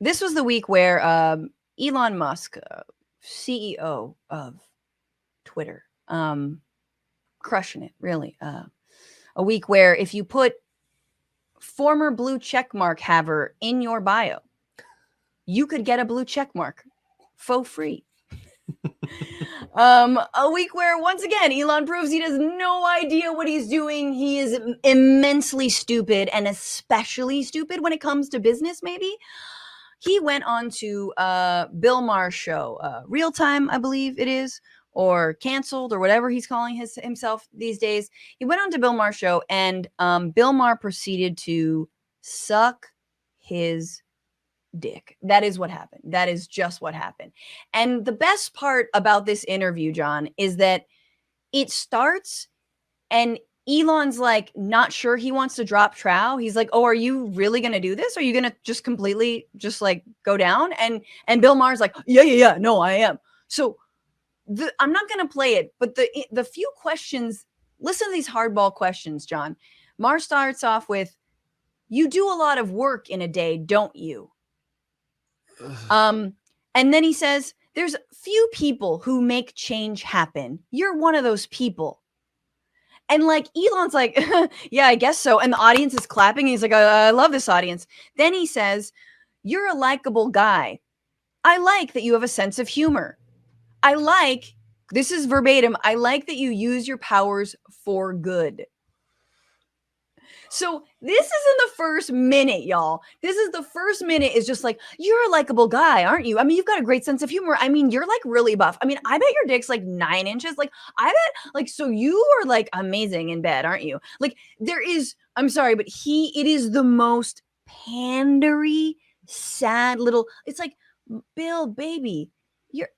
this was the week where Elon Musk, CEO of Twitter, crushing it, really. A week where if you put former blue checkmark haver in your bio, you could get a blue checkmark for free. A week where, once again, Elon proves he has no idea what he's doing. He is immensely stupid, and especially stupid when it comes to business, maybe. He went on to Bill Maher's show, Real Time, I believe it is, or Canceled, or whatever he's calling himself these days. He went on to Bill Maher's show, and Bill Maher proceeded to suck his dick. That is what happened. That is just what happened. And the best part about this interview, John, is that it starts and Elon's like not sure he wants to drop trow. He's like, "Oh, are you really going to do this? Are you going to just completely just like go down?" And Bill Maher's like, "Yeah, no, I am." So I'm not going to play it, but the few questions, listen to these hardball questions, John. Maher starts off with, "You do a lot of work in a day, don't you?" And then he says, "There's few people who make change happen. You're one of those people." And like Elon's like, "Yeah, I guess so." And the audience is clapping. And he's like, I love this audience. Then he says, "You're a likable guy. I like that you have a sense of humor. I like," this is verbatim, "I like that you use your powers for good." So this is in the first minute, y'all. This is the first minute is just like, "You're a likable guy, aren't you? I mean, you've got a great sense of humor. I mean, you're like really buff. I mean, I bet your dick's like 9 inches. Like, I bet, like, so you are like amazing in bed, aren't you?" Like, there is, I'm sorry, but it is the most pandery, sad little, it's like, "Bill, baby,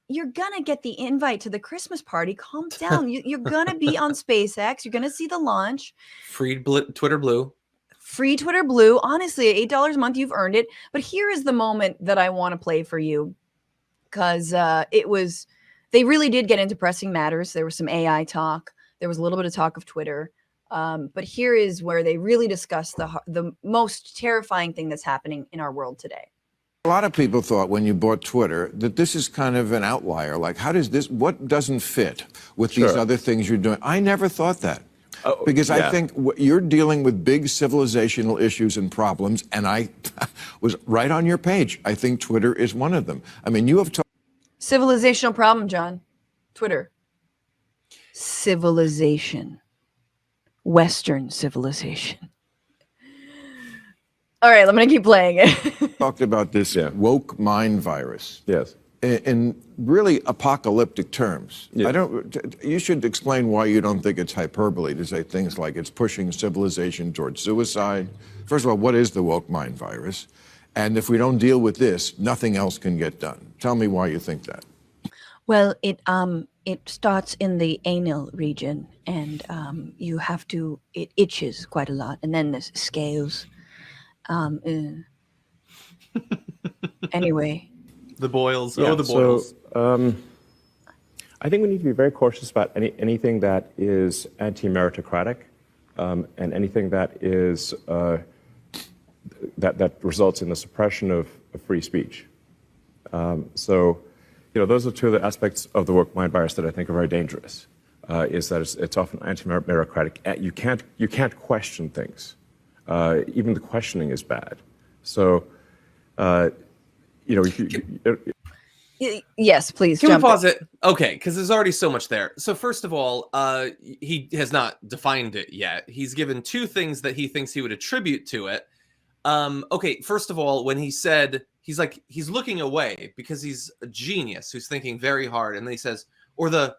you're gonna get the invite to the Christmas party. Calm down. You're gonna be on SpaceX. You're gonna see the launch. Free Twitter Blue. Free Twitter Blue. Honestly, at $8 a month, you've earned it." But here is the moment that I want to play for you, because they really did get into pressing matters. There was some AI talk. There was a little bit of talk of Twitter. But here is where they really discuss the most terrifying thing that's happening in our world today. A lot of people thought when you bought Twitter that this is kind of an outlier. Like, what doesn't fit with these other things you're doing? I never thought that. Because I think you're dealing with big civilizational issues and problems, and I was right on your page. I think Twitter is one of them. I mean, you have civilizational problem, John. Twitter. Civilization. Western civilization. All right, I'm going to keep playing it. Talked about this woke mind virus. Yes. In really apocalyptic terms. Yes. You should explain why you don't think it's hyperbole to say things like it's pushing civilization towards suicide. First of all, what is the woke mind virus? And if we don't deal with this, nothing else can get done. Tell me why you think that. Well, it starts in the anal region, and it itches quite a lot, and then there's scales. Anyway. The boils. Yeah, the boils. So, I think we need to be very cautious about anything that is anti-meritocratic, and anything that is that results in the suppression of free speech. So, those are two of the aspects of the woke mind virus that I think are very dangerous. Is that it's often anti-meritocratic. You can't question things. Even the questioning is bad. So, yes, please. Can we pause it? Okay, because there's already so much there. So first of all, he has not defined it yet. He's given two things that he thinks he would attribute to it. Okay, first of all, when he said, he's looking away because he's a genius who's thinking very hard. And then he says, or the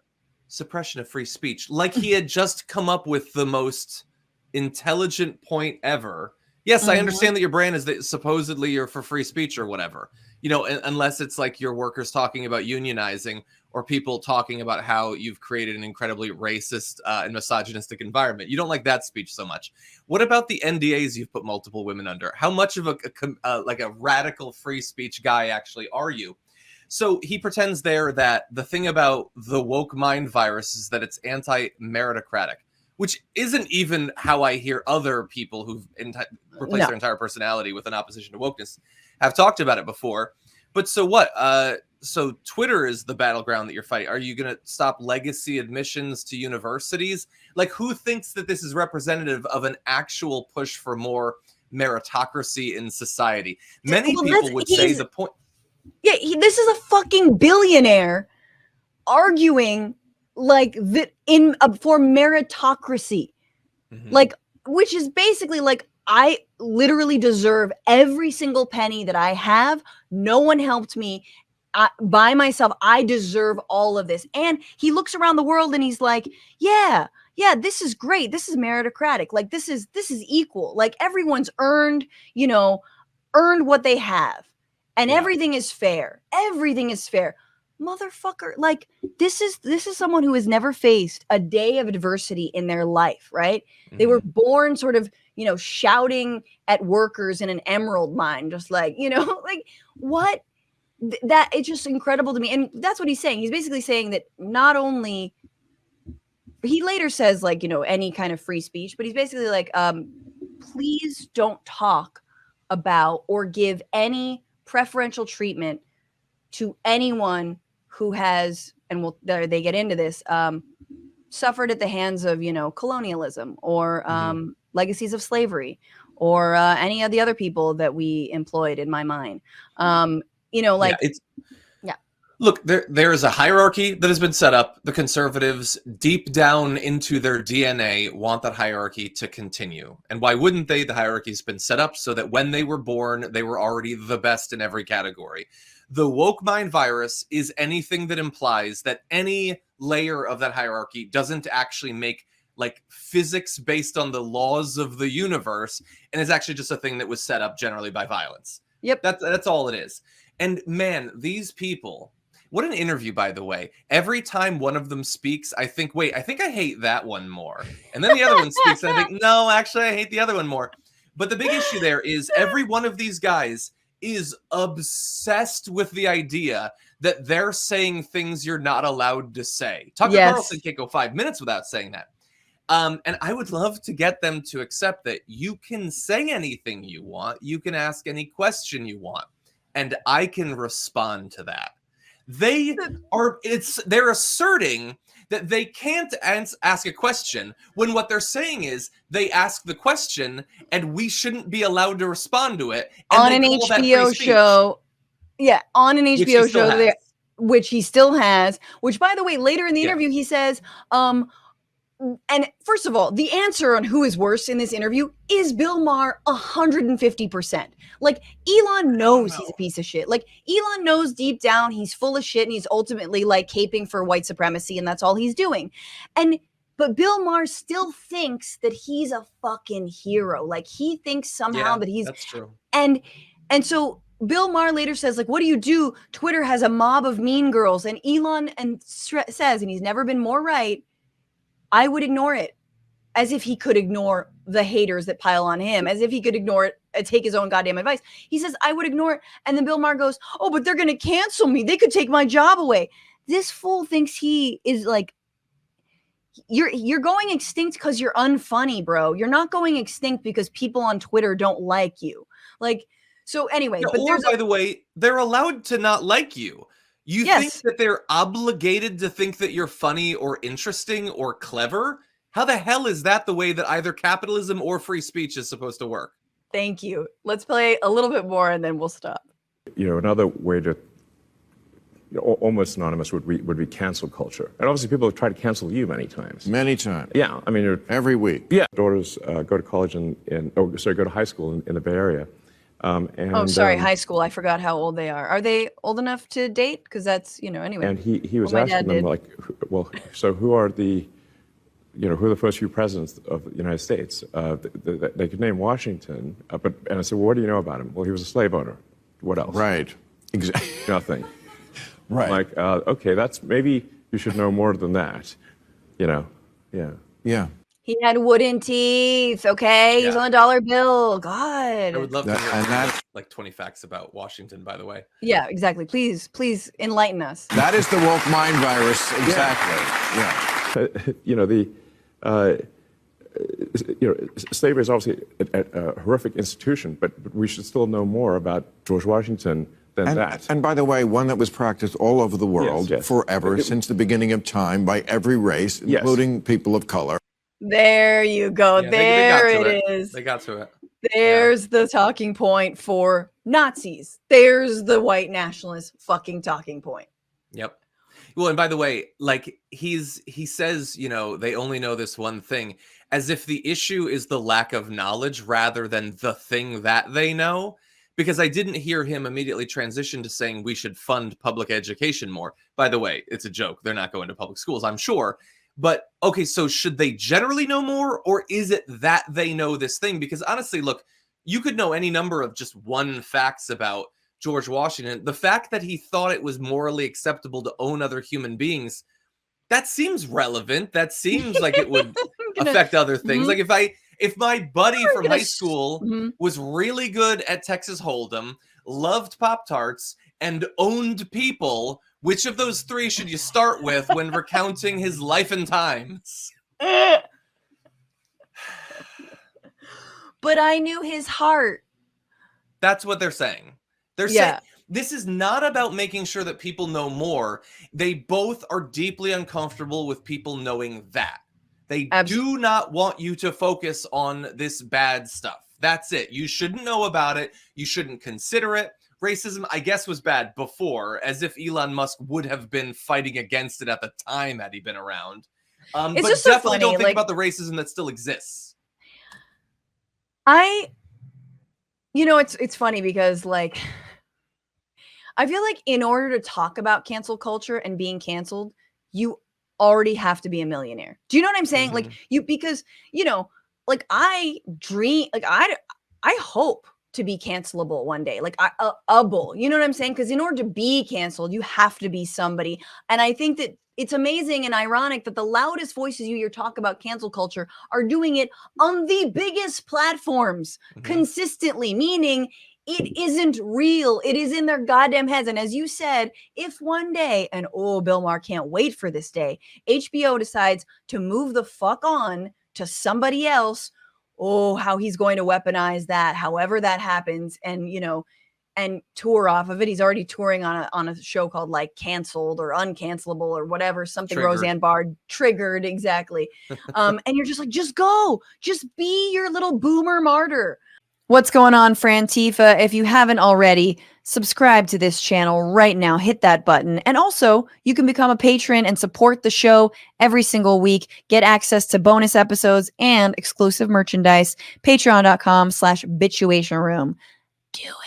suppression of free speech, like he had just come up with the most intelligent point ever. Yes, I understand that your brand is that supposedly you're for free speech or whatever, unless it's like your workers talking about unionizing or people talking about how you've created an incredibly racist and misogynistic environment. You don't like that speech so much. What about the NDAs you've put multiple women under? How much of a radical free speech guy actually are you? So he pretends there that the thing about the woke mind virus is that it's anti-meritocratic, which isn't even how I hear other people who've replaced their entire personality with an opposition to wokeness. have talked about it before. But so what? So Twitter is the battleground that you're fighting. Are you going to stop legacy admissions to universities? Like, who thinks that this is representative of an actual push for more meritocracy in society? Many people would say the point. Yeah, this is a fucking billionaire arguing like that for meritocracy, like, which is basically like, I literally deserve every single penny that I have. No one helped me. By myself, I deserve all of this. And he looks around the world and he's like, yeah, this is great. This is meritocratic. Like, this is equal. Like, everyone's earned what they have. And everything is fair. Everything is fair. Motherfucker. Like, this is someone who has never faced a day of adversity in their life, right? They were born sort of, shouting at workers in an emerald mine, just like, like, what? That it's just incredible to me. And that's what he's saying. He's basically saying that not only, he later says, like, any kind of free speech, but he's basically like, please don't talk about or give any preferential treatment to anyone who has, and they get into this, suffered at the hands of, colonialism or legacies of slavery or any of the other people that we employed in my mine. Look, there is a hierarchy that has been set up. The conservatives, deep down into their DNA, want that hierarchy to continue. And why wouldn't they? The hierarchy's been set up so that when they were born, they were already the best in every category. The woke mind virus is anything that implies that any layer of that hierarchy doesn't actually make like physics based on the laws of the universe, and is actually just a thing that was set up generally by violence. Yep. That's all it is. And man, these people, what an interview, by the way. Every time one of them speaks, I think, wait, I think I hate that one more. And then the other one speaks, and I think, no, actually, I hate the other one more. But the big issue there is every one of these guys is obsessed with the idea that they're saying things you're not allowed to say. Tucker Carlson can't go 5 minutes without saying that. And I would love to get them to accept that you can say anything you want. You can ask any question you want. And I can respond to that. They're asserting that they can't ask a question when what they're saying is they ask the question and we shouldn't be allowed to respond to it. And on an HBO show. Yeah, on an HBO show, which he still has, which, by the way, later in the interview, he says, and first of all, the answer on who is worse in this interview is Bill Maher 150%. Like, Elon knows he's a piece of shit. Like, Elon knows deep down he's full of shit and he's ultimately like caping for white supremacy and that's all he's doing. But Bill Maher still thinks that he's a fucking hero. Like, he thinks somehow that he's... That's true. And so Bill Maher later says, like, what do? Twitter has a mob of mean girls. And Elon says, and he's never been more right, I would ignore it, as if he could ignore the haters that pile on him, as if he could ignore it and take his own goddamn advice. He says, I would ignore it. And then Bill Maher goes, oh, but they're going to cancel me. They could take my job away. This fool thinks he is like, you're going extinct because you're unfunny, bro. You're not going extinct because people on Twitter don't like you. Like, so anyway. No, but by the way, they're allowed to not like you. You think that they're obligated to think that you're funny or interesting or clever? How the hell is that the way that either capitalism or free speech is supposed to work? Thank you. Let's play a little bit more and then we'll stop. Another way to, almost synonymous would be cancel culture. And obviously people have tried to cancel you many times. Many times. Yeah, I mean, every week. Yeah, daughters go to college go to high school in the Bay Area. High school. I forgot how old they are. Are they old enough to date? Because that's, anyway. And he was asking them, like, well, so who are the first few presidents of the United States? They could name Washington, and I said, well, what do you know about him? Well, he was a slave owner. What else? Right. Exactly. Nothing. Right. Like, okay, maybe you should know more than that. Yeah. Yeah. He had wooden teeth, okay? He's on a dollar bill. God. I would love to hear like 20 facts about Washington, by the way. Yeah, exactly. Please enlighten us. That is the woke mind virus. Exactly. Yeah. slavery is obviously a horrific institution, but we should still know more about George Washington than that. And by the way, one that was practiced all over the world Yes. forever, since the beginning of time, by every race, including people of color. There you go. Yeah, there they got it to is. They got to it. There's the talking point for Nazis. There's the white nationalist fucking talking point. Yep. Well, and by the way, like he says, they only know this one thing, as if the issue is the lack of knowledge rather than the thing that they know. Because I didn't hear him immediately transition to saying we should fund public education more. By the way, it's a joke. They're not going to public schools, I'm sure. But okay, so should they generally know more, or is it that they know this thing? Because honestly, look, you could know any number of just one facts about George Washington. The fact that he thought it was morally acceptable to own other human beings, that seems relevant. That seems like it would affect other things. Like if my buddy from high school was really good at Texas Hold'em, loved Pop-Tarts, and owned people, which of those three should you start with when recounting his life and times? But I knew his heart. That's what they're saying. They're saying this is not about making sure that people know more. They both are deeply uncomfortable with people knowing that. They do not want you to focus on this bad stuff. That's it. You shouldn't know about it. You shouldn't consider it. Racism, I guess, was bad before, as if Elon Musk would have been fighting against it at the time had he been around. But just definitely so funny, don't think about the racism that still exists. It's funny because, like, I feel like in order to talk about cancel culture and being canceled, you already have to be a millionaire. Do you know what I'm saying? Like, because like I dream, like I hope to be cancelable one day, like a bull. You know what I'm saying? Because in order to be canceled, you have to be somebody. And I think that it's amazing and ironic that the loudest voices you hear talk about cancel culture are doing it on the biggest platforms consistently, meaning it isn't real. It is in their goddamn heads. And as you said, if one day, and Bill Maher can't wait for this day, HBO decides to move the fuck on to somebody else, how he's going to weaponize that, however that happens, and and tour off of it. He's already touring on a show called like Canceled or Uncancelable or whatever, something Triggered. Roseanne Barr, Triggered, exactly. And you're just like, just go, just be your little boomer martyr. What's going on, Frantifa? If you haven't already, subscribe to this channel right now. Hit that button. And also, you can become a patron and support the show every single week. Get access to bonus episodes and exclusive merchandise. Patreon.com/Bitchuation Room. Do it.